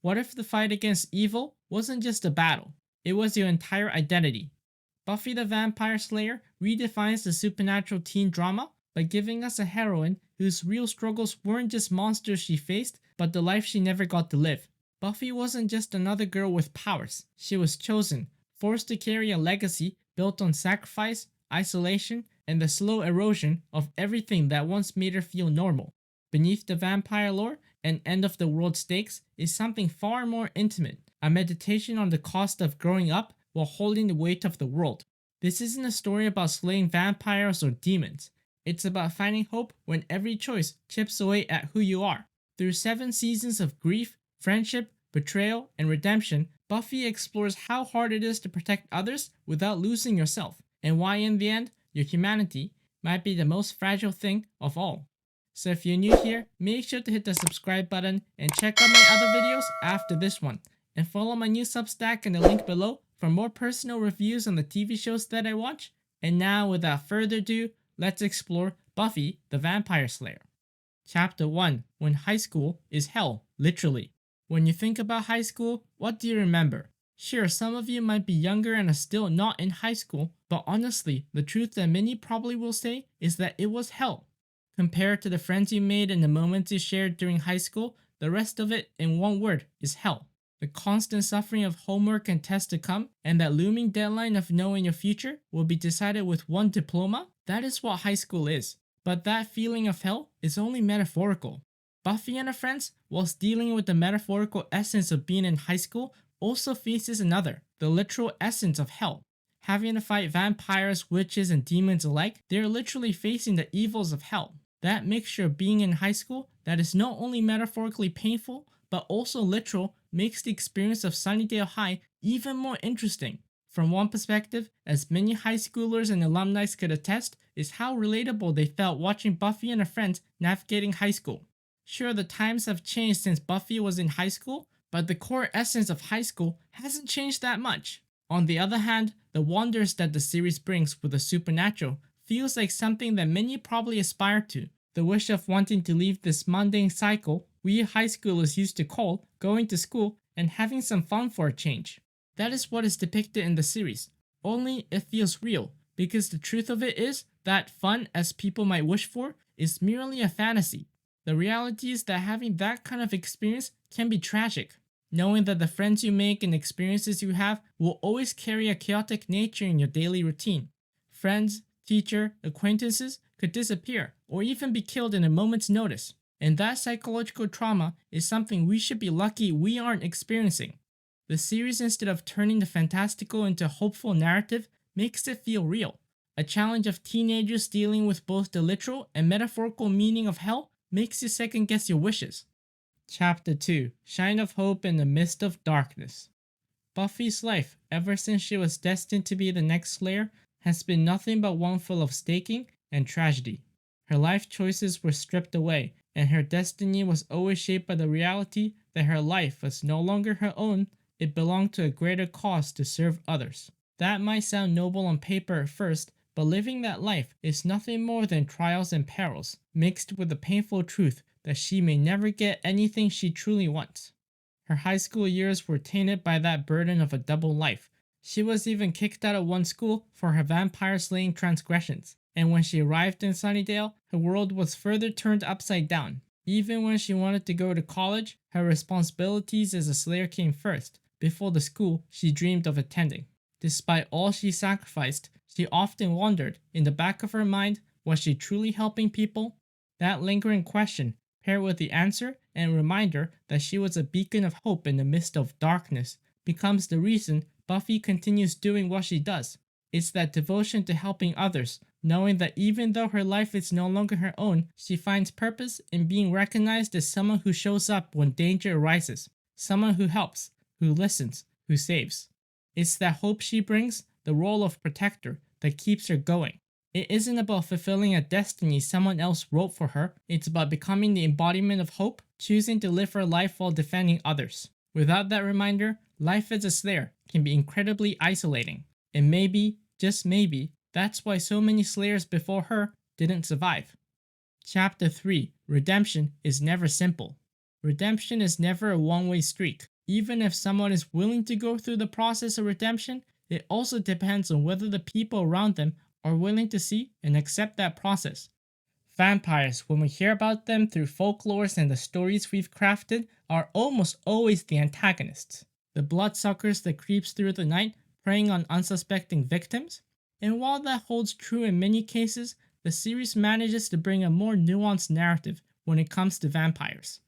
What if the fight against evil wasn't just a battle? It was your entire identity. Buffy the Vampire Slayer redefines the supernatural teen drama by giving us a heroine whose real struggles weren't just monsters she faced, but the life she never got to live. Buffy wasn't just another girl with powers. She was chosen, forced to carry a legacy built on sacrifice, isolation, and the slow erosion of everything that once made her feel normal. Beneath the vampire lore and end of the world stakes is something far more intimate, a meditation on the cost of growing up while holding the weight of the world. This isn't a story about slaying vampires or demons. It's about finding hope when every choice chips away at who you are. Through 7 seasons of grief, friendship, betrayal, and redemption, Buffy explores how hard it is to protect others without losing yourself, and why in the end, your humanity might be the most fragile thing of all. So if you're new here, make sure to hit the subscribe button and check out my other videos after this one. And follow my new Substack in the link below for more personal reviews on the TV shows that I watch. And now, without further ado, let's explore Buffy the Vampire Slayer. Chapter 1. When high school is hell, literally. When you think about high school, what do you remember? Sure, some of you might be younger and are still not in high school, but honestly, the truth that many probably will say is that it was hell. Compared to the friends you made and the moments you shared during high school, the rest of it, in one word, is hell. The constant suffering of homework and tests to come, and that looming deadline of knowing your future will be decided with one diploma, that is what high school is. But that feeling of hell is only metaphorical. Buffy and her friends, whilst dealing with the metaphorical essence of being in high school, also faces another, the literal essence of hell. Having to fight vampires, witches, and demons alike, they are literally facing the evils of hell. That mixture of being in high school that is not only metaphorically painful, but also literal, makes the experience of Sunnydale High even more interesting. From one perspective, as many high schoolers and alumni could attest, is how relatable they felt watching Buffy and her friends navigating high school. Sure, the times have changed since Buffy was in high school, but the core essence of high school hasn't changed that much. On the other hand, the wonders that the series brings with the supernatural feels like something that many probably aspire to. The wish of wanting to leave this mundane cycle we high schoolers used to call going to school and having some fun for a change. That is what is depicted in the series, only it feels real, because the truth of it is that fun, as people might wish for, is merely a fantasy. The reality is that having that kind of experience can be tragic. Knowing that the friends you make and experiences you have will always carry a chaotic nature in your daily routine. Friends, teacher, acquaintances could disappear or even be killed in a moment's notice. And that psychological trauma is something we should be lucky we aren't experiencing. The series, instead of turning the fantastical into a hopeful narrative, makes it feel real. A challenge of teenagers dealing with both the literal and metaphorical meaning of hell makes you second guess your wishes. Chapter 2. Shine of Hope in the Midst of Darkness. Buffy's life, ever since she was destined to be the next Slayer, has been nothing but one full of staking and tragedy. Her life choices were stripped away, and her destiny was always shaped by the reality that her life was no longer her own, it belonged to a greater cause to serve others. That might sound noble on paper at first, but living that life is nothing more than trials and perils, mixed with the painful truth that she may never get anything she truly wants. Her high school years were tainted by that burden of a double life. She was even kicked out of one school for her vampire slaying transgressions, and when she arrived in Sunnydale, her world was further turned upside down. Even when she wanted to go to college, her responsibilities as a Slayer came first, before the school she dreamed of attending. Despite all she sacrificed, she often wondered, in the back of her mind, was she truly helping people? That lingering question, paired with the answer and reminder that she was a beacon of hope in the midst of darkness, becomes the reason Buffy continues doing what she does. It's that devotion to helping others, knowing that even though her life is no longer her own, she finds purpose in being recognized as someone who shows up when danger arises, someone who helps, who listens, who saves. It's that hope she brings, the role of protector, that keeps her going. It isn't about fulfilling a destiny someone else wrote for her, it's about becoming the embodiment of hope, choosing to live her life while defending others. Without that reminder, life as a Slayer can be incredibly isolating. And maybe, just maybe, that's why so many Slayers before her didn't survive. Chapter 3. Redemption is never simple. Redemption is never a one-way street. Even if someone is willing to go through the process of redemption, it also depends on whether the people around them are willing to see and accept that process. Vampires, when we hear about them through folklores and the stories we've crafted, are almost always the antagonists. The bloodsuckers that creeps through the night, preying on unsuspecting victims. And while that holds true in many cases, the series manages to bring a more nuanced narrative when it comes to vampires.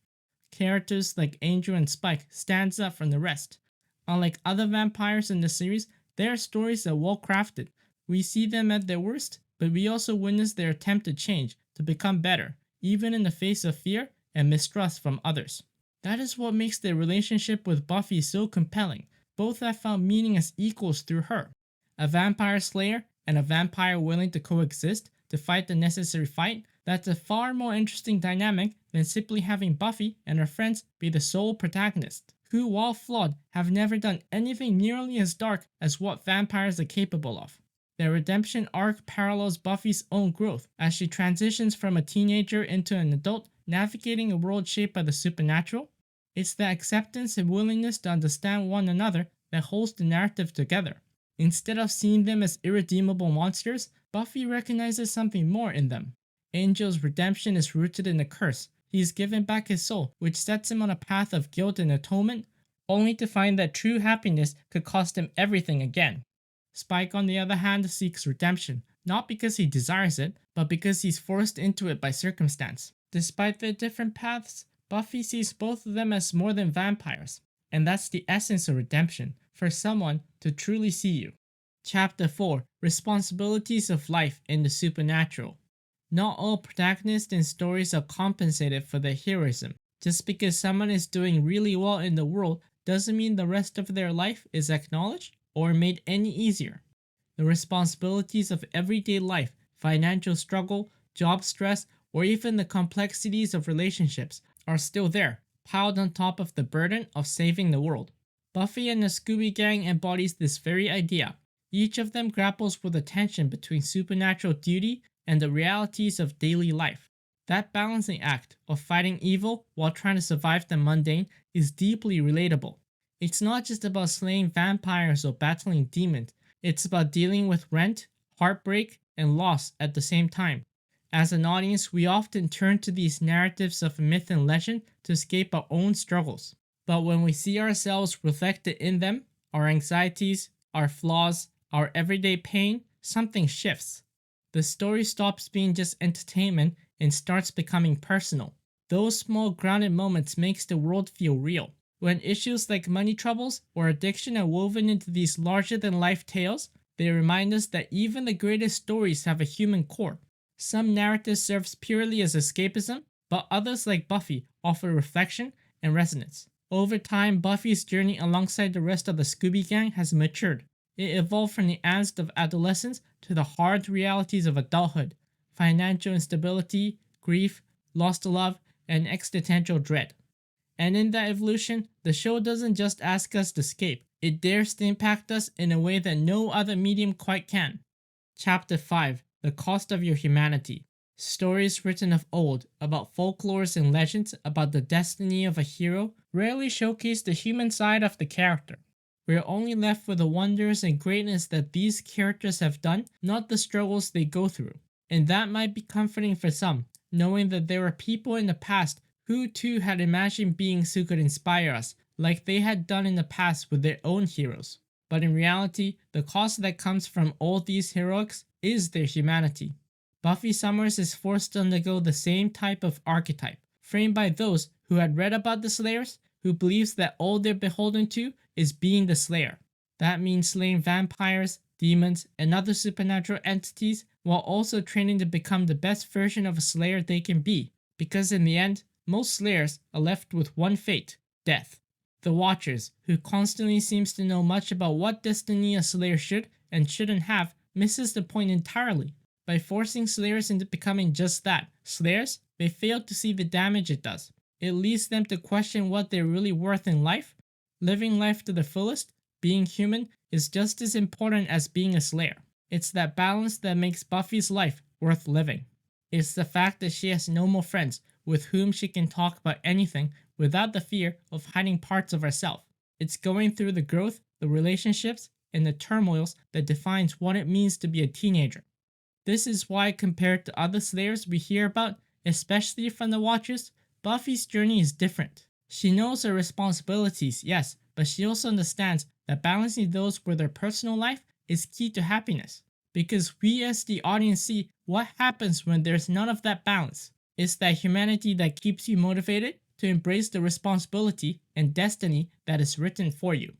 Characters like Angel and Spike stands out from the rest. Unlike other vampires in the series, their stories are well crafted. We see them at their worst, but we also witness their attempt to change, to become better, even in the face of fear and mistrust from others. That is what makes their relationship with Buffy so compelling. Both have found meaning as equals through her. A vampire slayer and a vampire willing to coexist to fight the necessary fight, that's a far more interesting dynamic than simply having Buffy and her friends be the sole protagonist, who, while flawed, have never done anything nearly as dark as what vampires are capable of. Their redemption arc parallels Buffy's own growth as she transitions from a teenager into an adult, navigating a world shaped by the supernatural. It's the acceptance and willingness to understand one another that holds the narrative together. Instead of seeing them as irredeemable monsters, Buffy recognizes something more in them. Angel's redemption is rooted in a curse. He is given back his soul, which sets him on a path of guilt and atonement, only to find that true happiness could cost him everything again. Spike, on the other hand, seeks redemption, not because he desires it, but because he's forced into it by circumstance. Despite their different paths, Buffy sees both of them as more than vampires, and that's the essence of redemption, for someone to truly see you. Chapter 4: Responsibilities of Life in the Supernatural. Not all protagonists in stories are compensated for their heroism. Just because someone is doing really well in the world doesn't mean the rest of their life is acknowledged or made any easier. The responsibilities of everyday life, financial struggle, job stress, or even the complexities of relationships are still there, piled on top of the burden of saving the world. Buffy and the Scooby Gang embodies this very idea. Each of them grapples with the tension between supernatural duty and the realities of daily life. That balancing act of fighting evil while trying to survive the mundane is deeply relatable. It's not just about slaying vampires or battling demons, it's about dealing with rent, heartbreak, and loss at the same time. As an audience, we often turn to these narratives of myth and legend to escape our own struggles. But when we see ourselves reflected in them, our anxieties, our flaws, our everyday pain, something shifts. The story stops being just entertainment and starts becoming personal. Those small grounded moments makes the world feel real. When issues like money troubles or addiction are woven into these larger-than-life tales, they remind us that even the greatest stories have a human core. Some narrative serves purely as escapism, but others like Buffy offer reflection and resonance. Over time, Buffy's journey alongside the rest of the Scooby Gang has matured. It evolved from the angst of adolescence to the hard realities of adulthood, financial instability, grief, loss to love, and existential dread. And in that evolution, the show doesn't just ask us to escape, it dares to impact us in a way that no other medium quite can. Chapter 5: The Cost of Your Humanity. Stories written of old, about folklores and legends, about the destiny of a hero, rarely showcase the human side of the character. We're only left with the wonders and greatness that these characters have done, not the struggles they go through. And that might be comforting for some, knowing that there were people in the past who too had imagined beings who could inspire us, like they had done in the past with their own heroes. But in reality, the cost that comes from all these heroics is their humanity. Buffy Summers is forced to undergo the same type of archetype, framed by those who had read about the Slayers, who believes that all they're beholden to is being the Slayer. That means slaying vampires, demons, and other supernatural entities while also training to become the best version of a Slayer they can be, because in the end, most Slayers are left with one fate: death. The Watchers, who constantly seems to know much about what destiny a Slayer should and shouldn't have, misses the point entirely. By forcing Slayers into becoming just that, Slayers, they fail to see the damage it does. It leads them to question what they're really worth in life. Living life to the fullest, being human, is just as important as being a Slayer. It's that balance that makes Buffy's life worth living. It's the fact that she has no more friends with whom she can talk about anything without the fear of hiding parts of ourselves. It's going through the growth, the relationships, and the turmoils that defines what it means to be a teenager. This is why, compared to other Slayers we hear about, especially from the Watchers, Buffy's journey is different. She knows her responsibilities, yes, but she also understands that balancing those with her personal life is key to happiness. Because we as the audience see what happens when there's none of that balance. It's that humanity that keeps you motivated to embrace the responsibility and destiny that is written for you.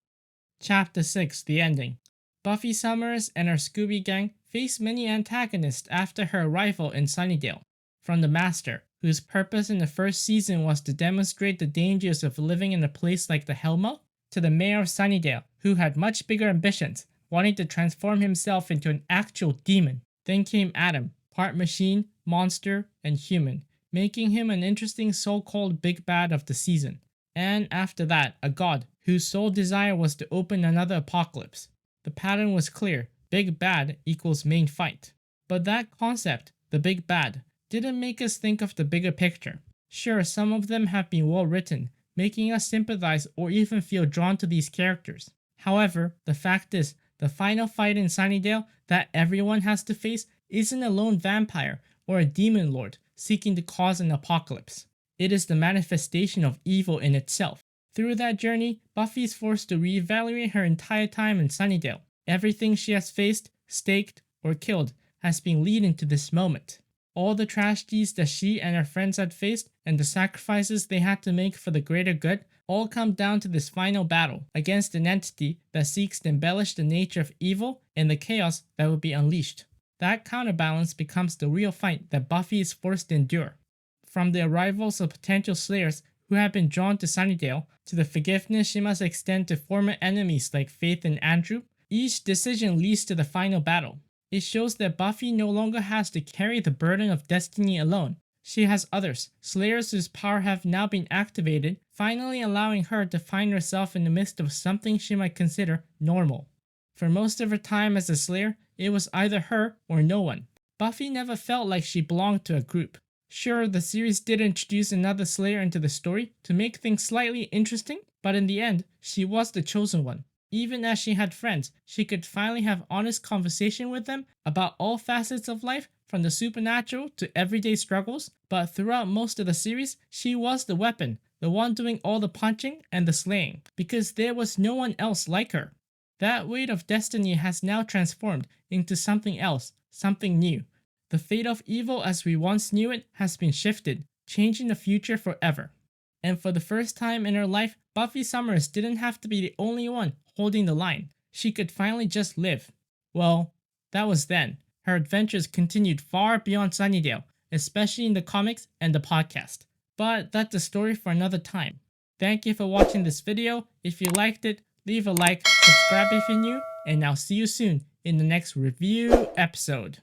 Chapter 6, The Ending. Buffy Summers and her Scooby Gang face many antagonists after her arrival in Sunnydale. From the Master, whose purpose in the first season was to demonstrate the dangers of living in a place like the Helmo, to the Mayor of Sunnydale, who had much bigger ambitions, wanting to transform himself into an actual demon. Then came Adam, part machine, monster, and human, making him an interesting so-called big bad of the season. And after that, a god, whose sole desire was to open another apocalypse. The pattern was clear: big bad equals main fight. But that concept, the big bad, didn't make us think of the bigger picture. Sure, some of them have been well written, making us sympathize or even feel drawn to these characters. However, the fact is, the final fight in Sunnydale that everyone has to face isn't a lone vampire or a demon lord seeking to cause an apocalypse. It is the manifestation of evil in itself. Through that journey, Buffy is forced to reevaluate her entire time in Sunnydale. Everything she has faced, staked, or killed has been leading to this moment. All the tragedies that she and her friends had faced and the sacrifices they had to make for the greater good all come down to this final battle against an entity that seeks to embellish the nature of evil and the chaos that will be unleashed. That counterbalance becomes the real fight that Buffy is forced to endure. From the arrivals of potential Slayers who have been drawn to Sunnydale, to the forgiveness she must extend to former enemies like Faith and Andrew, each decision leads to the final battle. It shows that Buffy no longer has to carry the burden of destiny alone. She has others, Slayers whose power have now been activated, finally allowing her to find herself in the midst of something she might consider normal. For most of her time as a Slayer, it was either her or no one. Buffy never felt like she belonged to a group. Sure, the series did introduce another Slayer into the story to make things slightly interesting, but in the end, she was the chosen one. Even as she had friends, she could finally have honest conversation with them about all facets of life, from the supernatural to everyday struggles, but throughout most of the series, she was the weapon, the one doing all the punching and the slaying, because there was no one else like her. That weight of destiny has now transformed into something else, something new. The fate of evil as we once knew it has been shifted, changing the future forever. And for the first time in her life, Buffy Summers didn't have to be the only one holding the line. She could finally just live. Well, that was then. Her adventures continued far beyond Sunnydale, especially in the comics and the podcast. But that's a story for another time. Thank you for watching this video. If you liked it, leave a like, subscribe if you're new, and I'll see you soon in the next review episode.